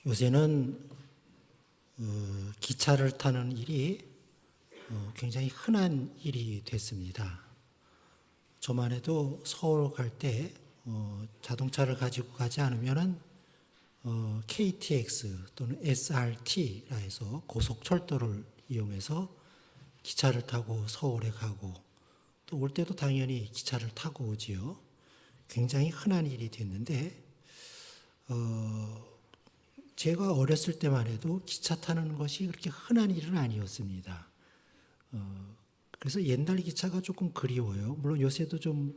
요새는 기차를 타는 일이 굉장히 흔한 일이 됐습니다. 저만 해도 서울 갈 때 자동차를 가지고 가지 않으면은 KTX 또는 SRT라 해서 고속철도를 이용해서 기차를 타고 서울에 가고 또 올 때도 당연히 기차를 타고 오지요. 굉장히 흔한 일이 됐는데 제가 어렸을 때만 해도 기차 타는 것이 그렇게 흔한 일은 아니었습니다. 그래서 옛날 기차가 조금 그리워요. 물론 요새도 좀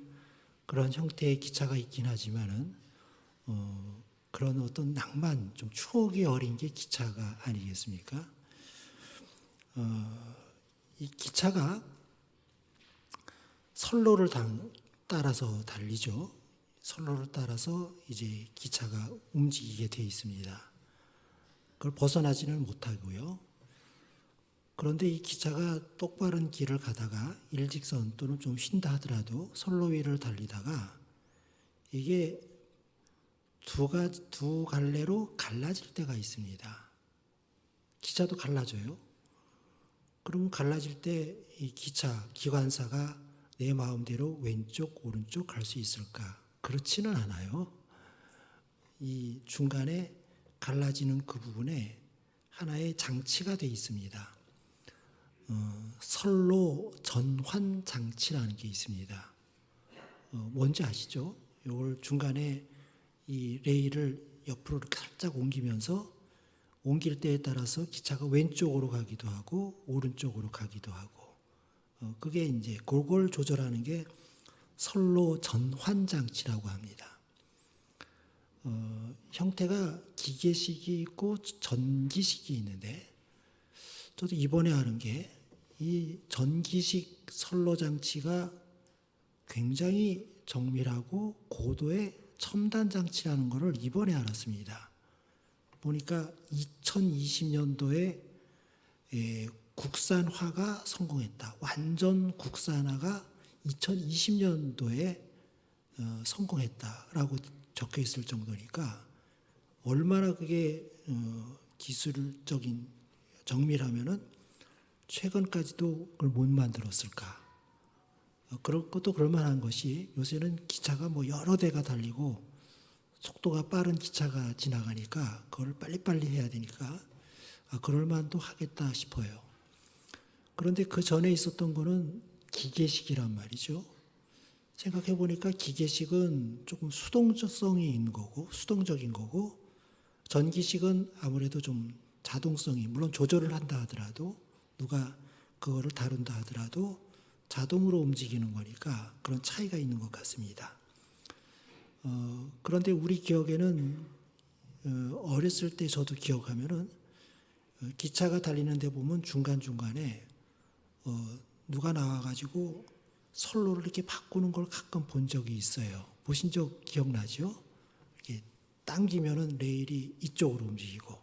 그런 형태의 기차가 있긴 하지만은 그런 어떤 낭만, 좀 추억이 어린 게 기차가 아니겠습니까? 이 기차가 선로를 따라서 달리죠. 선로를 따라서 이제 기차가 움직이게 돼 있습니다. 그걸 벗어나지는 못하고요. 그런데 이 기차가 똑바른 길을 가다가 일직선 또는 좀 쉰다 하더라도 선로 위를 달리다가 이게 두 갈래로 갈라질 때가 있습니다. 기차도 갈라져요. 그러면 갈라질 때 이 기차, 기관사가 내 마음대로 왼쪽, 오른쪽 갈 수 있을까? 그렇지는 않아요. 이 중간에 갈라지는 그 부분에 하나의 장치가 되어 있습니다. 선로 전환 장치라는 게 있습니다. 뭔지 아시죠? 이걸 중간에 이 레일을 옆으로 이렇게 살짝 옮길 때에 따라서 기차가 왼쪽으로 가기도 하고 오른쪽으로 가기도 하고 그게 이제 그걸 조절하는 게 선로 전환 장치라고 합니다. 형태가 기계식이 있고 전기식이 있는데 저도 이번에 아는 게 이 전기식 선로 장치가 굉장히 정밀하고 고도의 첨단 장치라는 것을 이번에 알았습니다. 보니까 2020년도에 국산화가 성공했다. 완전 국산화가 2020년도에 성공했다라고 적혀 있을 정도니까 얼마나 그게 기술적인 정밀하면은 최근까지도 그걸 못 만들었을까. 그런 것도 그럴만한 것이 요새는 기차가 뭐 여러 대가 달리고 속도가 빠른 기차가 지나가니까 그걸 빨리빨리 해야 되니까 그럴만도 하겠다 싶어요. 그런데 그 전에 있었던 거는 기계식이란 말이죠. 생각해 보니까 기계식은 조금 수동성이 있는 거고 수동적인 거고 전기식은 아무래도 좀 자동성이 물론 조절을 한다 하더라도 누가 그거를 다룬다 하더라도 자동으로 움직이는 거니까 그런 차이가 있는 것 같습니다. 그런데 우리 기억에는 어렸을 때 저도 기억하면은 기차가 달리는 데 보면 중간중간에 누가 나와가지고 선로를 이렇게 바꾸는 걸 가끔 본 적이 있어요. 보신 적 기억나죠? 이렇게 당기면은 레일이 이쪽으로 움직이고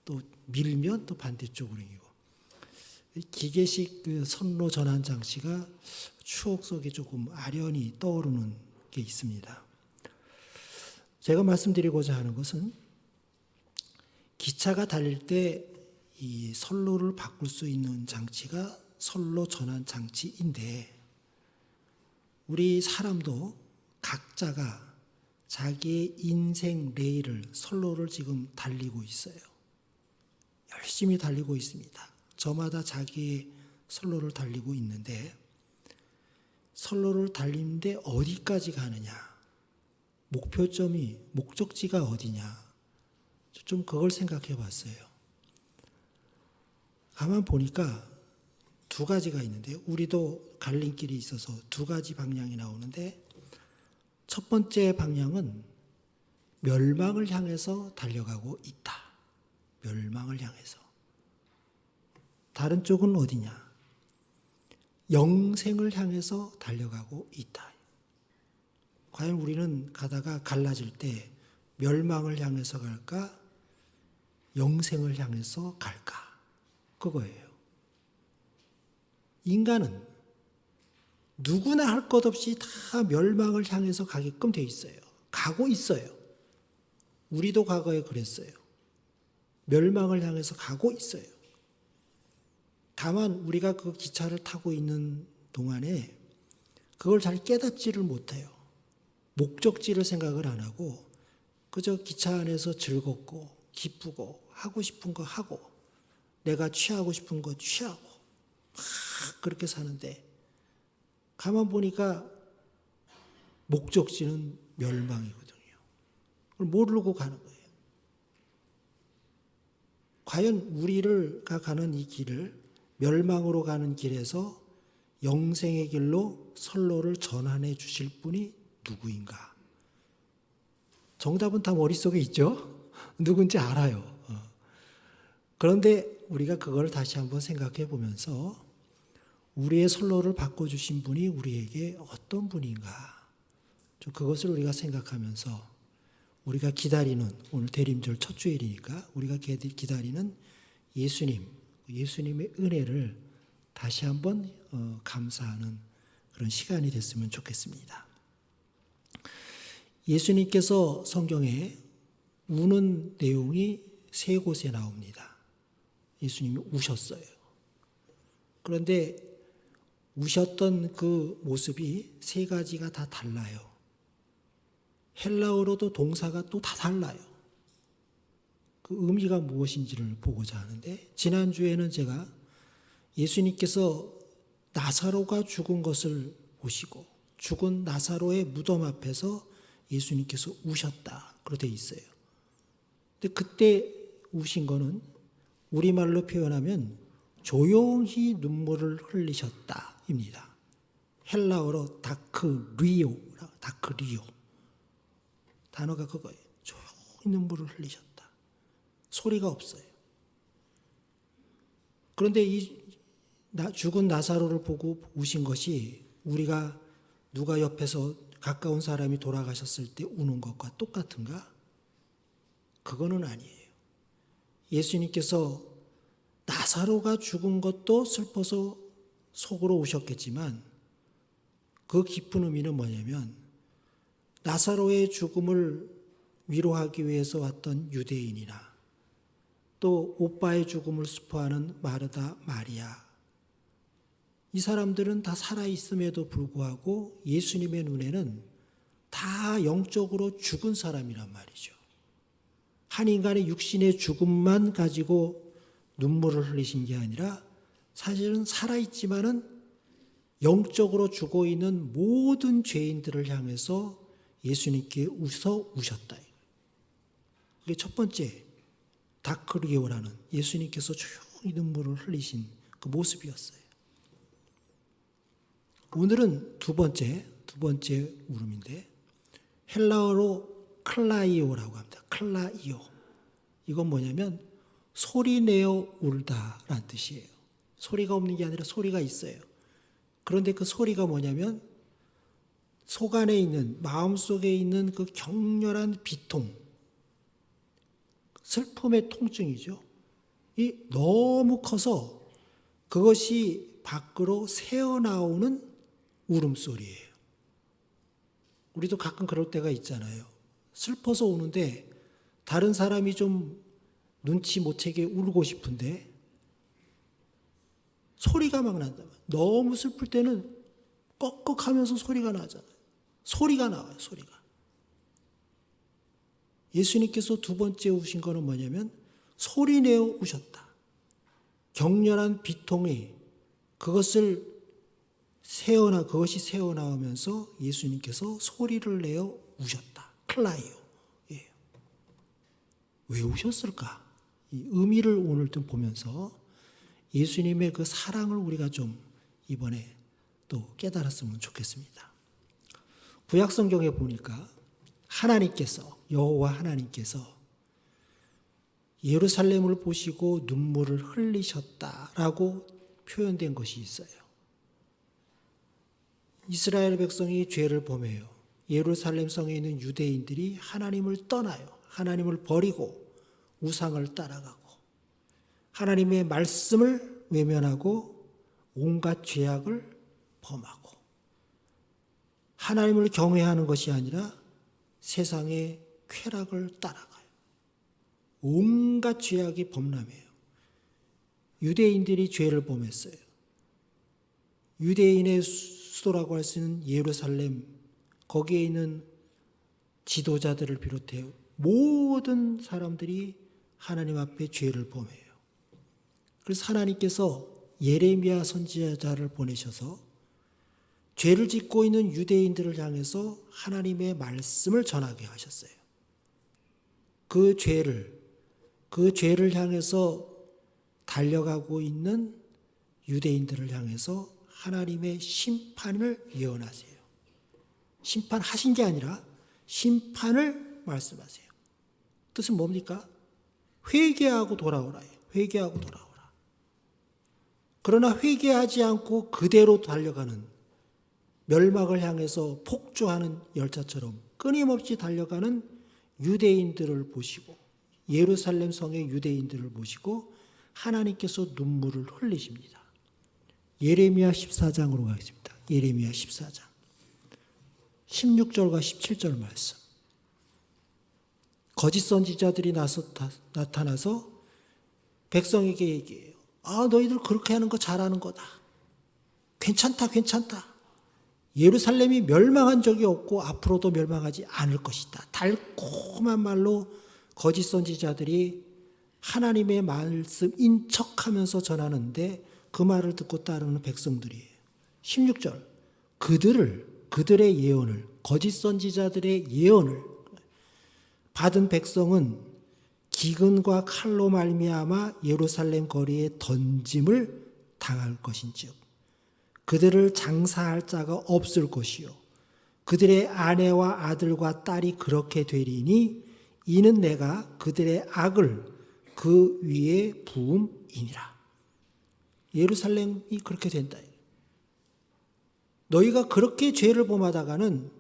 또 밀면 또 반대쪽으로 움직이고 기계식 그 선로 전환 장치가 추억 속에 조금 아련히 떠오르는 게 있습니다. 제가 말씀드리고자 하는 것은 기차가 달릴 때 이 선로를 바꿀 수 있는 장치가 선로 전환 장치인데 우리 사람도 각자가 자기의 인생 레일을 선로를 지금 달리고 있어요. 열심히 달리고 있습니다. 저마다 자기의 선로를 달리고 있는데 선로를 달리는데 어디까지 가느냐 목적지가 어디냐 좀 그걸 생각해 봤어요. 가만 보니까 두 가지가 있는데 우리도 갈림길이 있어서 두 가지 방향이 나오는데 첫 번째 방향은 멸망을 향해서 달려가고 있다. 멸망을 향해서. 다른 쪽은 어디냐? 영생을 향해서 달려가고 있다. 과연 우리는 가다가 갈라질 때 멸망을 향해서 갈까? 영생을 향해서 갈까? 그거예요. 인간은 누구나 할 것 없이 다 멸망을 향해서 가게끔 돼 있어요. 가고 있어요. 우리도 과거에 그랬어요. 멸망을 향해서 가고 있어요. 다만 우리가 그 기차를 타고 있는 동안에 그걸 잘 깨닫지를 못해요. 목적지를 생각을 안 하고 그저 기차 안에서 즐겁고 기쁘고 하고 싶은 거 하고 내가 취하고 싶은 거 취하고 막 그렇게 사는데 가만 보니까 목적지는 멸망이거든요. 그걸 모르고 가는 거예요. 과연 우리가 가는 이 길을 멸망으로 가는 길에서 영생의 길로 선로를 전환해 주실 분이 누구인가? 정답은 다 머릿속에 있죠? 누군지 알아요. 그런데 우리가 그걸 다시 한번 생각해 보면서 우리의 선로를 바꿔주신 분이 우리에게 어떤 분인가? 좀 그것을 우리가 생각하면서 우리가 기다리는 오늘 대림절 첫 주일이니까 우리가 기다리는 예수님의 은혜를 다시 한번 감사하는 그런 시간이 됐으면 좋겠습니다. 예수님께서 성경에 우는 내용이 세 곳에 나옵니다. 예수님이 우셨어요. 그런데 우셨던 그 모습이 세 가지가 다 달라요. 헬라어로도 동사가 또 다 달라요. 그 의미가 무엇인지를 보고자 하는데 지난주에는 제가 예수님께서 나사로가 죽은 것을 보시고 죽은 나사로의 무덤 앞에서 예수님께서 우셨다. 그렇게 돼 있어요. 근데 그때 우신 거는 우리말로 표현하면 조용히 눈물을 흘리셨다입니다. 헬라어로 다크리오. 단어가 그거예요. 조용히 눈물을 흘리셨다. 소리가 없어요. 그런데 이 죽은 나사로를 보고 우신 것이 우리가 누가 옆에서 가까운 사람이 돌아가셨을 때 우는 것과 똑같은가? 그거는 아니에요. 예수님께서 나사로가 죽은 것도 슬퍼서 속으로 우셨겠지만 그 깊은 의미는 뭐냐면 나사로의 죽음을 위로하기 위해서 왔던 유대인이나 또 오빠의 죽음을 슬퍼하는 마르다, 마리아 이 사람들은 다 살아있음에도 불구하고 예수님의 눈에는 다 영적으로 죽은 사람이란 말이죠. 한 인간의 육신의 죽음만 가지고 눈물을 흘리신 게 아니라 사실은 살아있지만은 영적으로 죽어 있는 모든 죄인들을 향해서 예수님께 우셨다. 그게 첫 번째 다크리오라는 예수님께서 조용히 눈물을 흘리신 그 모습이었어요. 오늘은 두 번째 울음인데 헬라어로 클라이오라고 합니다. 클라이오. 이건 뭐냐면 소리내어 울다라는 뜻이에요. 소리가 없는 게 아니라 소리가 있어요. 그런데 그 소리가 뭐냐면 속 안에 있는 마음속에 있는 그 격렬한 비통, 슬픔의 통증이죠. 이 너무 커서 그것이 밖으로 새어나오는 울음소리예요. 우리도 가끔 그럴 때가 있잖아요. 슬퍼서 우는데 다른 사람이 좀 눈치 못 채게 울고 싶은데 소리가 막 난다. 너무 슬플 때는 꺽꺽하면서 소리가 나잖아요. 소리가 나와요. 소리가. 예수님께서 두 번째 우신 거는 뭐냐면 소리내어 우셨다. 격렬한 비통이 그것이 새어나오면서 예수님께서 소리를 내어 우셨다. 클라이오. 예. 왜 우셨을까? 이 의미를 오늘 좀 보면서 예수님의 그 사랑을 우리가 좀 이번에 또 깨달았으면 좋겠습니다. 구약 성경에 보니까 여호와 하나님께서 예루살렘을 보시고 눈물을 흘리셨다라고 표현된 것이 있어요. 이스라엘 백성이 죄를 범해요. 예루살렘 성에 있는 유대인들이 하나님을 떠나요. 하나님을 버리고 우상을 따라가고 하나님의 말씀을 외면하고 온갖 죄악을 범하고 하나님을 경외하는 것이 아니라 세상의 쾌락을 따라가요. 온갖 죄악이 범람해요. 유대인들이 죄를 범했어요. 유대인의 수도라고 할 수 있는 예루살렘, 거기에 있는 지도자들을 비롯해 모든 사람들이 하나님 앞에 죄를 범해요. 그래서 하나님께서 예레미야 선지자를 보내셔서 죄를 짓고 있는 유대인들을 향해서 하나님의 말씀을 전하게 하셨어요. 그 죄를 향해서 달려가고 있는 유대인들을 향해서 하나님의 심판을 예언하세요. 심판하신 게 아니라 심판을 말씀하세요. 뜻은 뭡니까? 회개하고 돌아오라요. 회개하고 돌아오라. 그러나 회개하지 않고 그대로 달려가는, 멸망을 향해서 폭주하는 열차처럼 끊임없이 달려가는 유대인들을 보시고, 예루살렘 성의 유대인들을 보시고 하나님께서 눈물을 흘리십니다. 예레미야 14장으로 가겠습니다. 예레미야 14장 16절과 17절 말씀. 거짓 선지자들이 나타나서 백성에게 얘기해요. 너희들 그렇게 하는 거 잘하는 거다. 괜찮다, 괜찮다. 예루살렘이 멸망한 적이 없고 앞으로도 멸망하지 않을 것이다. 달콤한 말로 거짓 선지자들이 하나님의 말씀인 척하면서 전하는데 그 말을 듣고 따르는 백성들이에요. 16절. 그들의 예언을, 거짓 선지자들의 예언을 받은 백성은 기근과 칼로 말미암아 예루살렘 거리에 던짐을 당할 것인즉 그들을 장사할 자가 없을 것이요 그들의 아내와 아들과 딸이 그렇게 되리니 이는 내가 그들의 악을 그 위에 부음이니라. 예루살렘이 그렇게 된다. 너희가 그렇게 죄를 범하다가는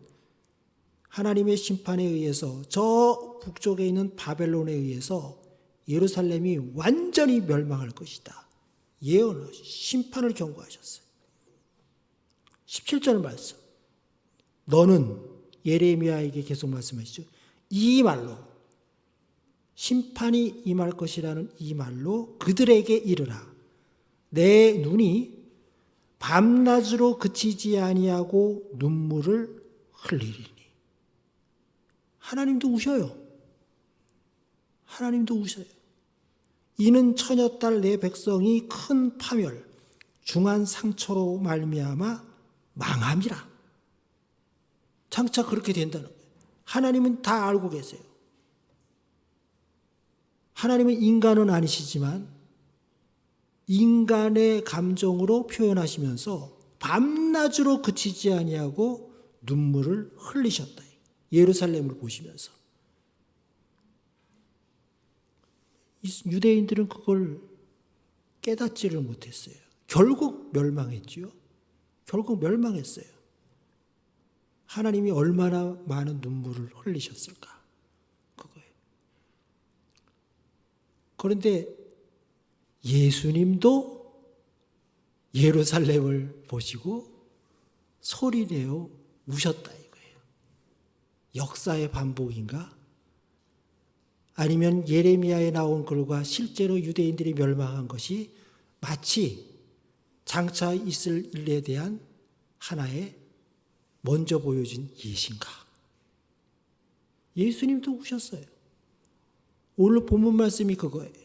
하나님의 심판에 의해서 저 북쪽에 있는 바벨론에 의해서 예루살렘이 완전히 멸망할 것이다. 예언을, 심판을 경고하셨어요. 17절 말씀. 너는 예레미야에게 계속 말씀하시죠. 이 말로, 심판이 임할 것이라는 이 말로 그들에게 이르라. 내 눈이 밤낮으로 그치지 아니하고 눈물을 흘리리니. 하나님도 우셔요. 하나님도 우셔요. 이는 처녀딸 내 백성이 큰 파멸, 중한 상처로 말미암아 망함이라. 장차 그렇게 된다는 거예요. 하나님은 다 알고 계세요. 하나님은 인간은 아니시지만 인간의 감정으로 표현하시면서 밤낮으로 그치지 아니하고 눈물을 흘리셨다. 예루살렘을 보시면서. 유대인들은 그걸 깨닫지를 못했어요. 결국 멸망했지요. 결국 멸망했어요. 하나님이 얼마나 많은 눈물을 흘리셨을까. 그거예요. 그런데 예수님도 예루살렘을 보시고 소리내어 우셨다 이거예요. 역사의 반복인가? 아니면 예레미야에 나온 글과 실제로 유대인들이 멸망한 것이 마치 장차 있을 일에 대한 하나의 먼저 보여진 예신가? 예수님도 우셨어요. 오늘 본문 말씀이 그거예요.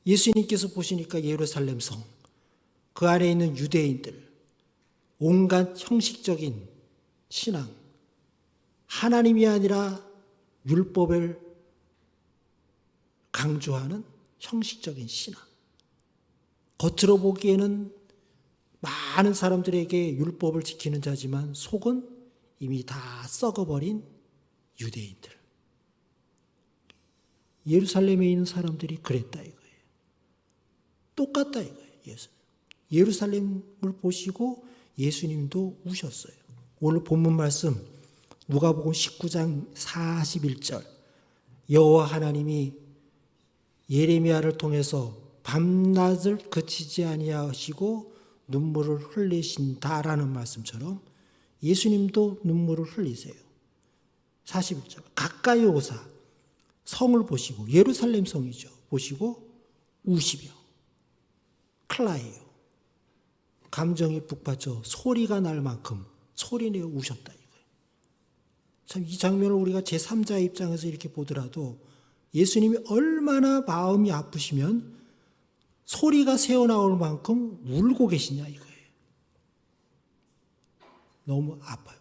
예수님께서 보시니까 예루살렘 성, 그 안에 있는 유대인들, 온갖 형식적인 신앙, 하나님이 아니라 율법을 강조하는 형식적인 신앙. 겉으로 보기에는 많은 사람들에게 율법을 지키는 자지만 속은 이미 다 썩어버린 유대인들. 예루살렘에 있는 사람들이 그랬다 이거예요. 똑같다 이거예요. 예루살렘을 보시고 예수님도 우셨어요. 오늘 본문 말씀 누가복음 19장 41절. 여호와 하나님이 예레미야를 통해서 밤낮을 그치지 아니하시고 눈물을 흘리신다라는 말씀처럼 예수님도 눈물을 흘리세요. 41절. 가까이 오사 성을 보시고, 예루살렘 성이죠. 보시고 우시며 클라이요. 감정이 북받쳐 소리가 날 만큼 소리내어 우셨다 이거예요. 참 이 장면을 우리가 제3자의 입장에서 이렇게 보더라도 예수님이 얼마나 마음이 아프시면 소리가 새어나올 만큼 울고 계시냐 이거예요. 너무 아파요.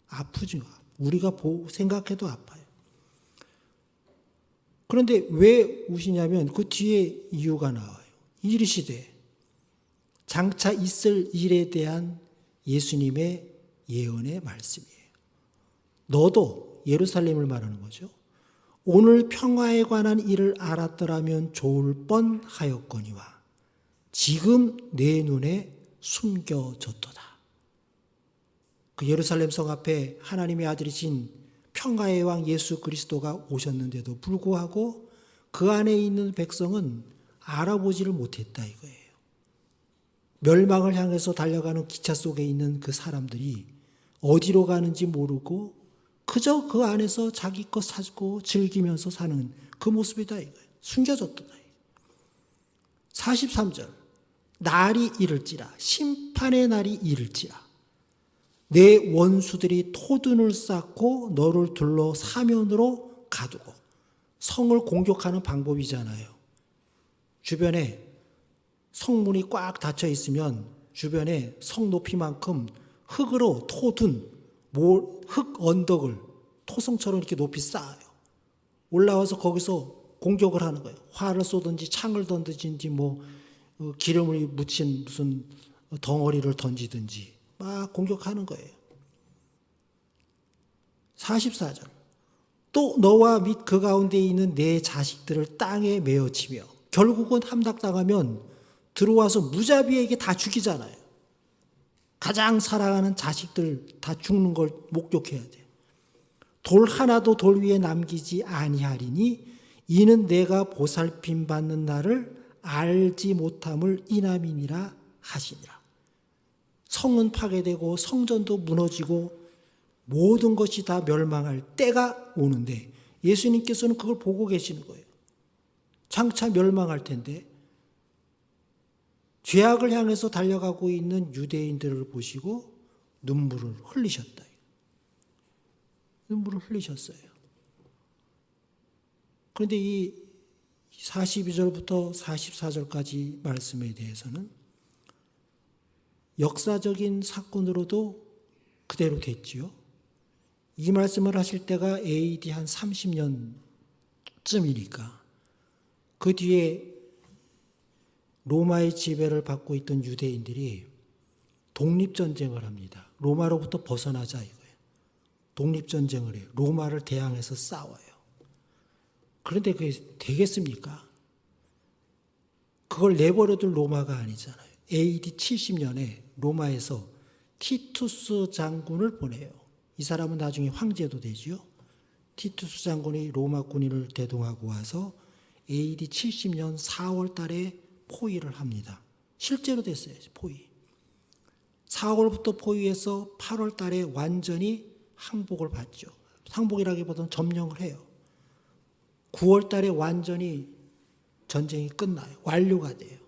아프죠. 우리가 생각해도 아파요. 그런데 왜 우시냐면 그 뒤에 이유가 나와요. 이르시되, 장차 있을 일에 대한 예수님의 예언의 말씀이에요. 너도, 예루살렘을 말하는 거죠. 오늘 평화에 관한 일을 알았더라면 좋을 뻔하였거니와 지금 내 눈에 숨겨졌도다. 그 예루살렘 성 앞에 하나님의 아들이신 평화의 왕 예수 그리스도가 오셨는데도 불구하고 그 안에 있는 백성은 알아보지를 못했다 이거예요. 멸망을 향해서 달려가는 기차 속에 있는 그 사람들이 어디로 가는지 모르고 그저 그 안에서 자기 것 사고 즐기면서 사는 그 모습이다 이거예요. 숨겨졌다. 43절, 날이 이를지라, 심판의 날이 이를지라, 내 원수들이 토둔을 쌓고 너를 둘러 사면으로 가두고. 성을 공격하는 방법이잖아요. 주변에 성문이 꽉 닫혀 있으면 주변에 성 높이만큼 흙으로 토둔 흙 언덕을 토성처럼 이렇게 높이 쌓아요. 올라와서 거기서 공격을 하는 거예요. 활을 쏘든지 창을 던지든지 기름을 묻힌 무슨 덩어리를 던지든지 막 공격하는 거예요. 44절, 또 너와 및 그 가운데 있는 내 자식들을 땅에 메어치며. 결국은 함락당하면 들어와서 무자비에게 다 죽이잖아요. 가장 사랑하는 자식들 다 죽는 걸 목격해야 돼요. 돌 하나도 돌 위에 남기지 아니하리니 이는 내가 보살핌 받는 날을 알지 못함을 인함이니라 하시니라. 성은 파괴되고 성전도 무너지고 모든 것이 다 멸망할 때가 오는데 예수님께서는 그걸 보고 계시는 거예요. 장차 멸망할 텐데 죄악을 향해서 달려가고 있는 유대인들을 보시고 눈물을 흘리셨다. 눈물을 흘리셨어요. 그런데 이 42절부터 44절까지 말씀에 대해서는 역사적인 사건으로도 그대로 됐지요. 이 말씀을 하실 때가 AD 한 30년쯤이니까 그 뒤에 로마의 지배를 받고 있던 유대인들이 독립전쟁을 합니다. 로마로부터 벗어나자 이거예요. 독립전쟁을 해요. 로마를 대항해서 싸워요. 그런데 그게 되겠습니까? 그걸 내버려둘 로마가 아니잖아요. AD 70년에 로마에서 티투스 장군을 보내요. 이 사람은 나중에 황제도 되지요. 티투스 장군이 로마 군인을 대동하고 와서 AD 70년 4월 달에 포위를 합니다. 실제로 됐어요. 포위. 4월부터 포위해서 8월 달에 완전히 항복을 받죠. 항복이라기보다는 점령을 해요. 9월 달에 완전히 전쟁이 끝나요. 완료가 돼요.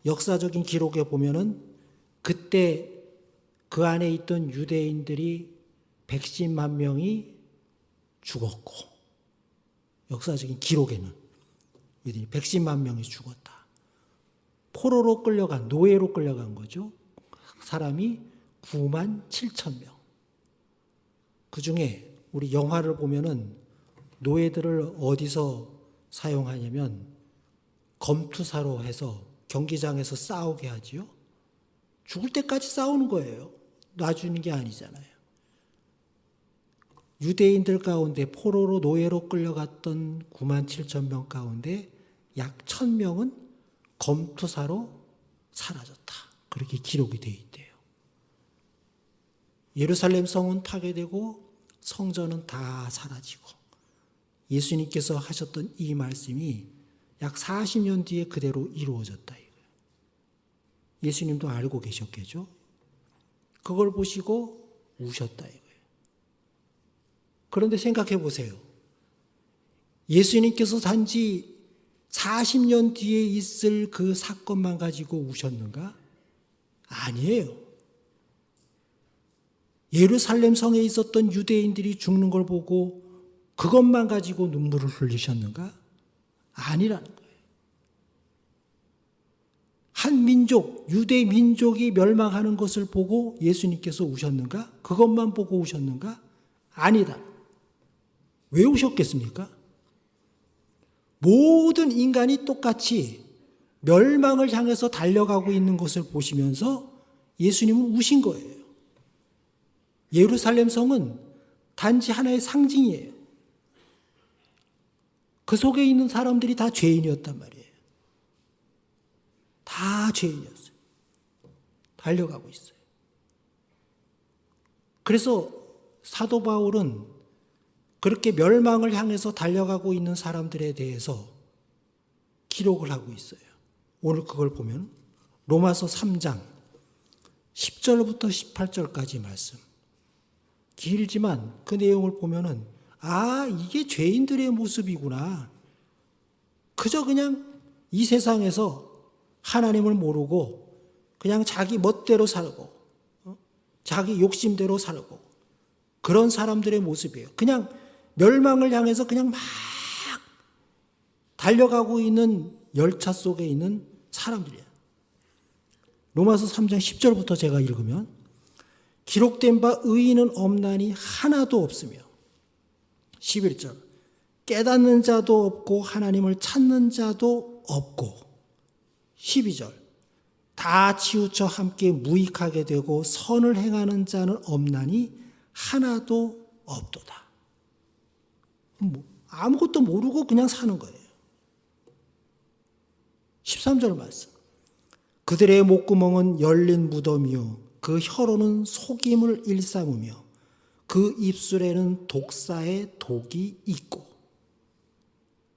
역사적인 기록에 보면은 그때 그 안에 있던 유대인들이 110만 명이 죽었고, 역사적인 기록에는 유대인이 110만 명이 죽었다. 포로로 끌려간, 노예로 끌려간 거죠. 사람이 9만 7천 명. 그 중에 우리 영화를 보면은 노예들을 어디서 사용하냐면 검투사로 해서 경기장에서 싸우게 하지요. 죽을 때까지 싸우는 거예요. 놔주는 게 아니잖아요. 유대인들 가운데 포로로 노예로 끌려갔던 9만 7천 명 가운데 약 1,000명은 검투사로 사라졌다. 그렇게 기록이 되어 있대요. 예루살렘 성은 파괴되고 성전은 다 사라지고 예수님께서 하셨던 이 말씀이 약 40년 뒤에 그대로 이루어졌다. 예수님도 알고 계셨겠죠? 그걸 보시고 우셨다 이거예요. 그런데 생각해 보세요. 예수님께서 단지 40년 뒤에 있을 그 사건만 가지고 우셨는가? 아니에요. 예루살렘 성에 있었던 유대인들이 죽는 걸 보고 그것만 가지고 눈물을 흘리셨는가? 아니라는 거예요. 한 민족, 유대 민족이 멸망하는 것을 보고 예수님께서 우셨는가? 그것만 보고 우셨는가? 아니다. 왜 우셨겠습니까? 모든 인간이 똑같이 멸망을 향해서 달려가고 있는 것을 보시면서 예수님은 우신 거예요. 예루살렘 성은 단지 하나의 상징이에요. 그 속에 있는 사람들이 다 죄인이었단 말이에요. 다 죄인이었어요. 달려가고 있어요. 그래서 사도 바울은 그렇게 멸망을 향해서 달려가고 있는 사람들에 대해서 기록을 하고 있어요. 오늘 그걸 보면 로마서 3장 10절부터 18절까지 말씀. 길지만 그 내용을 보면은 이게 죄인들의 모습이구나. 그저 그냥 이 세상에서 하나님을 모르고 그냥 자기 멋대로 살고 자기 욕심대로 살고 그런 사람들의 모습이에요. 그냥 멸망을 향해서 그냥 막 달려가고 있는 열차 속에 있는 사람들이야. 로마서 3장 10절부터 제가 읽으면 기록된 바 의인은 없나니 하나도 없으며 11절 깨닫는 자도 없고 하나님을 찾는 자도 없고 12절 다 치우쳐 함께 무익하게 되고 선을 행하는 자는 없나니 하나도 없도다. 아무것도 모르고 그냥 사는 거예요. 13절 말씀. 그들의 목구멍은 열린 무덤이요 그 혀로는 속임을 일삼으며 그 입술에는 독사의 독이 있고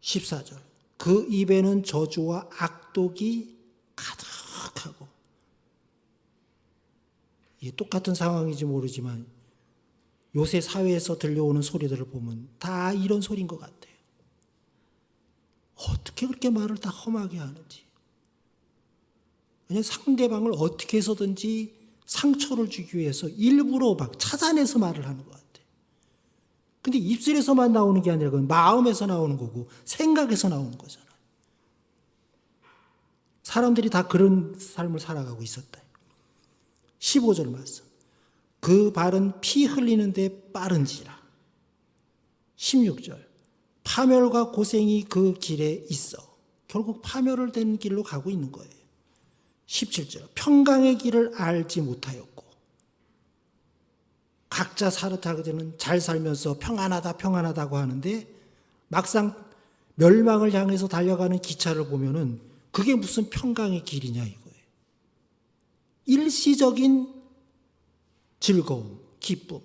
14절 그 입에는 저주와 악독이 가득하고. 이게 똑같은 상황인지 모르지만 요새 사회에서 들려오는 소리들을 보면 다 이런 소리인 것 같아요. 어떻게 그렇게 말을 다 험하게 하는지. 그냥 상대방을 어떻게 해서든지 상처를 주기 위해서 일부러 막 찾아내서 말을 하는 것 같아요. 근데 입술에서만 나오는 게 아니라 그건 마음에서 나오는 거고 생각에서 나오는 거잖아요. 사람들이 다 그런 삶을 살아가고 있었다. 15절 말씀. 그 발은 피 흘리는데 빠른지라. 16절. 파멸과 고생이 그 길에 있어. 결국 파멸을 된 길로 가고 있는 거예요. 17절. 평강의 길을 알지 못하였고. 각자 살아가기는 잘 살면서 평안하다고 하는데 막상 멸망을 향해서 달려가는 기차를 보면은 그게 무슨 평강의 길이냐 이거예요. 일시적인 즐거움, 기쁨.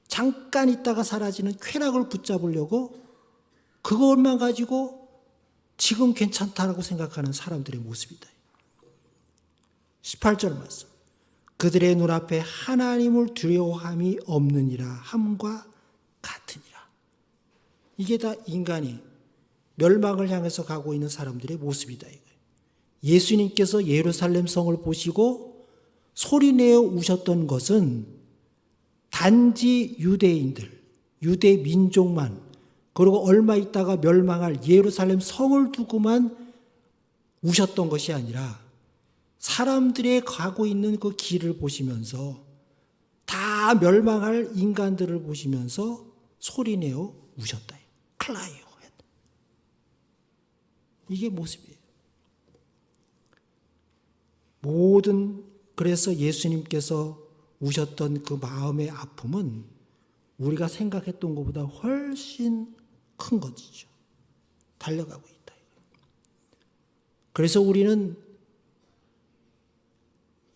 잠깐 있다가 사라지는 쾌락을 붙잡으려고 그것만 가지고 지금 괜찮다라고 생각하는 사람들의 모습이다. 18절 말씀. 그들의 눈앞에 하나님을 두려워함이 없느니라 함과 같으니라. 이게 다 인간이 멸망을 향해서 가고 있는 사람들의 모습이다. 이거예요. 예수님께서 예루살렘 성을 보시고 소리내어 우셨던 것은 단지 유대인들, 유대 민족만, 그리고 얼마 있다가 멸망할 예루살렘 성을 두고만 우셨던 것이 아니라 사람들의 가고 있는 그 길을 보시면서 다 멸망할 인간들을 보시면서 소리내어 우셨다. 클라이오. 이게 모습이에요. 그래서 예수님께서 우셨던 그 마음의 아픔은 우리가 생각했던 것보다 훨씬 큰 것이죠. 달려가고 있다. 그래서 우리는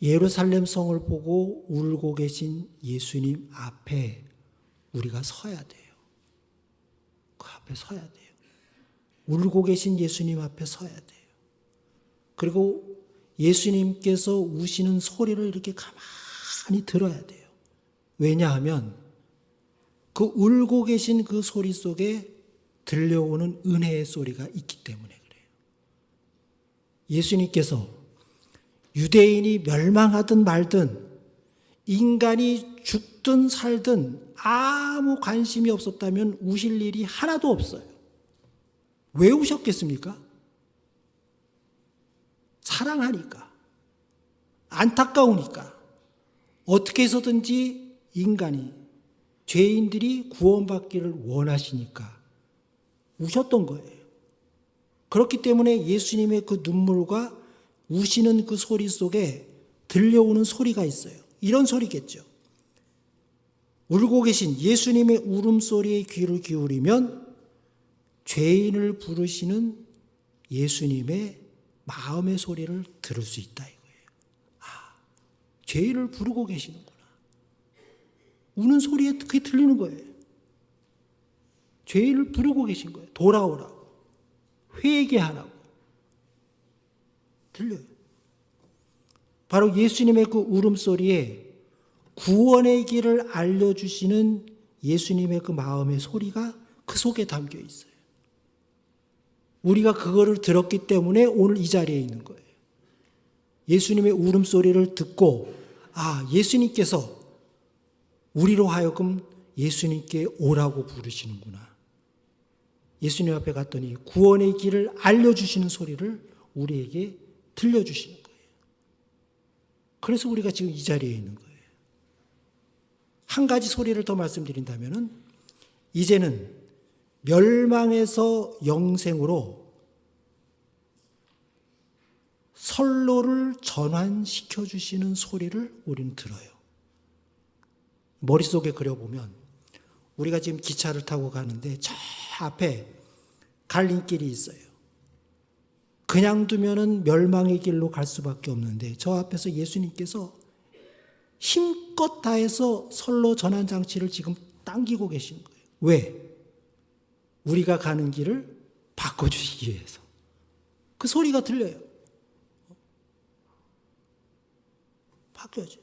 예루살렘 성을 보고 울고 계신 예수님 앞에 우리가 서야 돼요. 그 앞에 서야 돼요. 울고 계신 예수님 앞에 서야 돼요. 그리고 예수님께서 우시는 소리를 이렇게 가만히 들어야 돼요. 왜냐하면 그 울고 계신 그 소리 속에 들려오는 은혜의 소리가 있기 때문에 그래요. 예수님께서 유대인이 멸망하든 말든 인간이 죽든 살든 아무 관심이 없었다면 우실 일이 하나도 없어요. 왜 우셨겠습니까? 사랑하니까, 안타까우니까, 어떻게 해서든지 인간이, 죄인들이 구원받기를 원하시니까 우셨던 거예요. 그렇기 때문에 예수님의 그 눈물과 우시는 그 소리 속에 들려오는 소리가 있어요. 이런 소리겠죠. 울고 계신 예수님의 울음소리에 귀를 기울이면 죄인을 부르시는 예수님의 마음의 소리를 들을 수 있다 이거예요. 아, 죄인을 부르고 계시는구나. 우는 소리에 그게 들리는 거예요. 죄인을 부르고 계신 거예요. 돌아오라고. 회개하라고. 들려요. 바로 예수님의 그 울음소리에 구원의 길을 알려주시는 예수님의 그 마음의 소리가 그 속에 담겨 있어요. 우리가 그거를 들었기 때문에 오늘 이 자리에 있는 거예요. 예수님의 울음소리를 듣고 예수님께서 우리로 하여금 예수님께 오라고 부르시는구나. 예수님 앞에 갔더니 구원의 길을 알려주시는 소리를 우리에게 들려주시는 거예요. 그래서 우리가 지금 이 자리에 있는 거예요. 한 가지 소리를 더 말씀드린다면 이제는 멸망에서 영생으로 선로를 전환시켜 주시는 소리를 우리는 들어요. 머릿속에 그려보면 우리가 지금 기차를 타고 가는데 저 앞에 갈림길이 있어요. 그냥 두면은 멸망의 길로 갈 수밖에 없는데 저 앞에서 예수님께서 힘껏 다해서 선로 전환 장치를 지금 당기고 계신 거예요. 왜? 우리가 가는 길을 바꿔주시기 위해서. 그 소리가 들려요. 바뀌어져.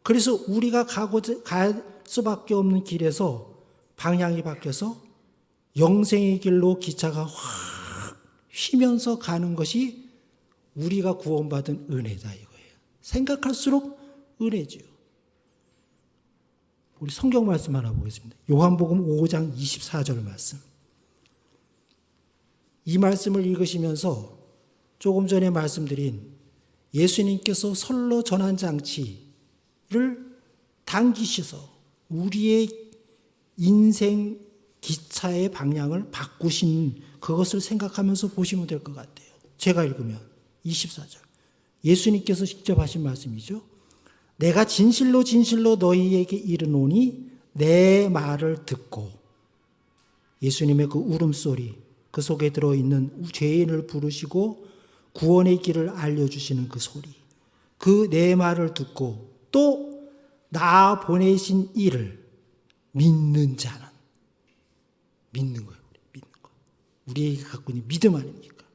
그래서 우리가 갈 수밖에 없는 길에서 방향이 바뀌어서 영생의 길로 기차가 확 휘면서 가는 것이 우리가 구원받은 은혜다 이거예요. 생각할수록 은혜죠. 우리 성경 말씀 하나 보겠습니다. 요한복음 5장 24절 말씀. 이 말씀을 읽으시면서 조금 전에 말씀드린 예수님께서 선로 전환 장치를 당기셔서 우리의 인생 기차의 방향을 바꾸신 그것을 생각하면서 보시면 될 것 같아요. 제가 읽으면 24절. 예수님께서 직접 하신 말씀이죠. 내가 진실로 진실로 너희에게 이르노니 내 말을 듣고 예수님의 그 울음소리 그 속에 들어있는 죄인을 부르시고 구원의 길을 알려주시는 그 소리 그 내 말을 듣고 또 나 보내신 이를 믿는 자는 믿는 거예요. 믿는 거. 우리에게 갖고 있는 믿음 아닙니까?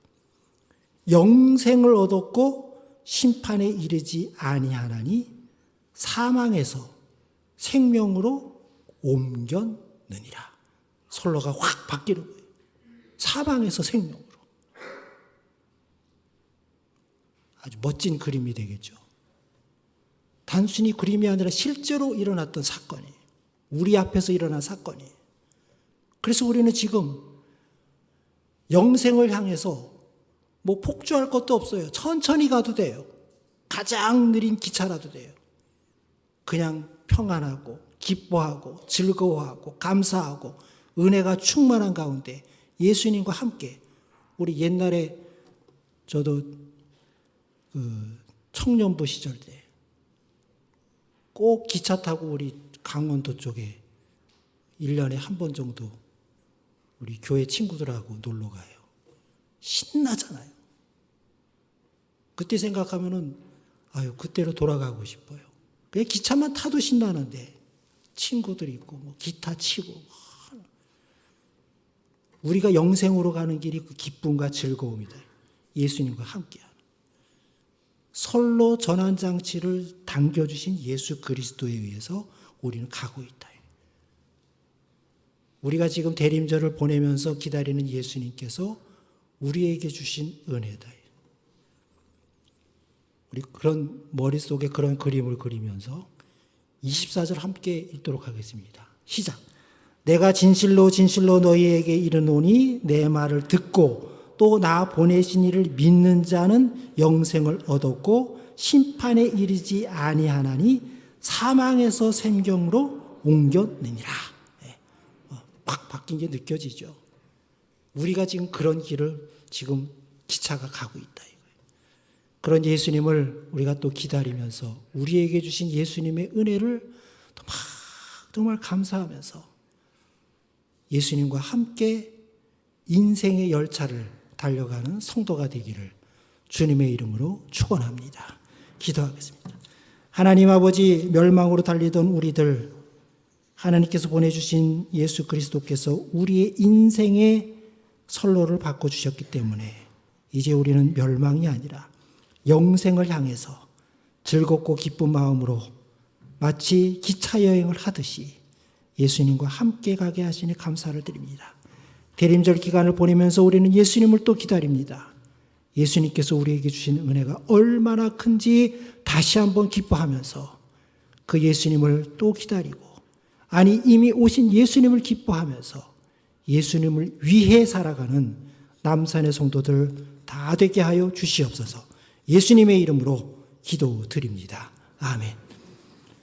영생을 얻었고 심판에 이르지 아니하나니 사망에서 생명으로 옮겼느니라. 선로가 확 바뀌는 거예요. 사망에서 생명으로. 아주 멋진 그림이 되겠죠. 단순히 그림이 아니라 실제로 일어났던 사건이에요. 우리 앞에서 일어난 사건이에요. 그래서 우리는 지금 영생을 향해서 폭주할 것도 없어요. 천천히 가도 돼요. 가장 느린 기차라도 돼요. 그냥 평안하고 기뻐하고 즐거워하고 감사하고 은혜가 충만한 가운데 예수님과 함께 우리 옛날에 저도 청년부 시절 때 꼭 기차 타고 우리 강원도 쪽에 1년에 한 번 정도 우리 교회 친구들하고 놀러 가요. 신나잖아요. 그때 생각하면은 그때로 돌아가고 싶어요. 그냥 기차만 타도 신나는데 친구들 있고 기타 치고 우리가 영생으로 가는 길이 그 기쁨과 즐거움이다. 예수님과 함께하는 선로 전환 장치를 당겨주신 예수 그리스도에 의해서 우리는 가고 있다. 우리가 지금 대림절을 보내면서 기다리는 예수님께서 우리에게 주신 은혜다. 우리 그런 머릿속에 그런 그림을 그리면서 24절 함께 읽도록 하겠습니다. 시작. 내가 진실로 진실로 너희에게 이르노니 내 말을 듣고 또 나 보내신 이를 믿는 자는 영생을 얻었고 심판에 이르지 아니하나니 사망에서 생명으로 옮겨내니라. 확 바뀐 게 느껴지죠. 우리가 지금 그런 길을 지금 기차가 가고 있다. 그런 예수님을 우리가 또 기다리면서 우리에게 주신 예수님의 은혜를 또 막 정말 감사하면서 예수님과 함께 인생의 열차를 달려가는 성도가 되기를 주님의 이름으로 축원합니다. 기도하겠습니다. 하나님 아버지, 멸망으로 달리던 우리들, 하나님께서 보내주신 예수 그리스도께서 우리의 인생의 선로를 바꿔주셨기 때문에 이제 우리는 멸망이 아니라 영생을 향해서 즐겁고 기쁜 마음으로 마치 기차 여행을 하듯이 예수님과 함께 가게 하시니 감사를 드립니다. 대림절 기간을 보내면서 우리는 예수님을 또 기다립니다. 예수님께서 우리에게 주신 은혜가 얼마나 큰지 다시 한번 기뻐하면서 그 예수님을 또 기다리고, 아니 이미 오신 예수님을 기뻐하면서 예수님을 위해 살아가는 남산의 성도들 다 되게 하여 주시옵소서. 예수님의 이름으로 기도드립니다. 아멘.